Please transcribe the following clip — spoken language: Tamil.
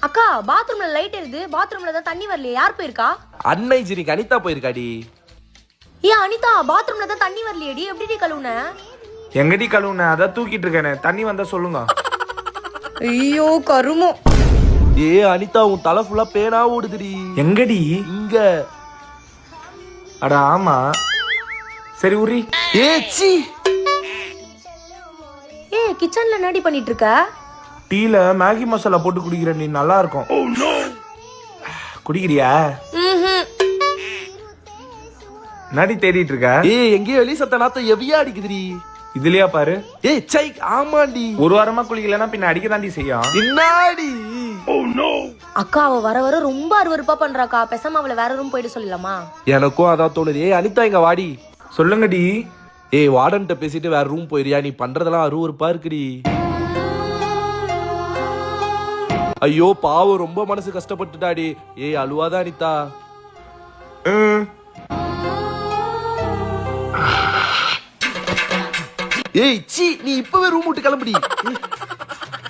அக்கா பாத்ரூம்ல லைட் எரியுது. பாத்ரூம்ல தான் தண்ணி வரலையே, யார் போயிருக்கா? அன்னை ஜினிக்கு அனிதா போயிருக்காடி. ஏன் அனிதா, பாத்ரூம்ல தான் தண்ணி வரலையேடி, எப்படி கழுவுன? எங்கடி கழுவுன? அதான் தூக்கிட்டு இருக்கேனே, தண்ணி வந்தா சொல்லுங்க. ஐயோ கருமோ. ஏ அனிதா, உன் தலை ஃபுல்லா பேனா ஓடுதுடி. எங்கடி? இங்க. அட ஆமா, சரி உரி. A C. ஏ கிச்சன்ல என்னடி பண்ணிட்டு இருக்க? டீல மேகி மசாலா போட்டு குடிக்கிற, நீ நல்லா இருக்கும். குடிக்கிறியா? நடி தேடிட்டு இருக்க? ஏய் எங்கேயோ வெளி சத்த நாத்தம் எவியா அடிக்குதுடி. இதுலயா பாரு. ஏய் சை, ஆமாண்டி. ஒரு வாரமா குளிக்கலன்னா பின்ன அடிக்க தாண்டி செய்யும். என்னாடி? அக்கா அவ வர வர ரொம்ப அருவருப்பா பண்றாக்கா, பேசாம அவளை வேற ரூம் போயிட்டு சொல்லலாமா? எனக்கும் அதான் தோணுது. ஏய் அனிதா இங்க வாடி. சொல்லுங்கடி. ஏய் வார்டன்ட்ட பேசிட்டு வேற ரூம் போயிரியா? நீ பண்றதெல்லாம் அருவருப்பா இருக்குடி. ஐயோ பாவம், ரொம்ப மனசு கஷ்டப்பட்டுட்டாடி. ஏய் அழுவாதா அனிதா. ஏய் சி, நீ இப்பவே ரூம் விட்டு கிளம்புடி.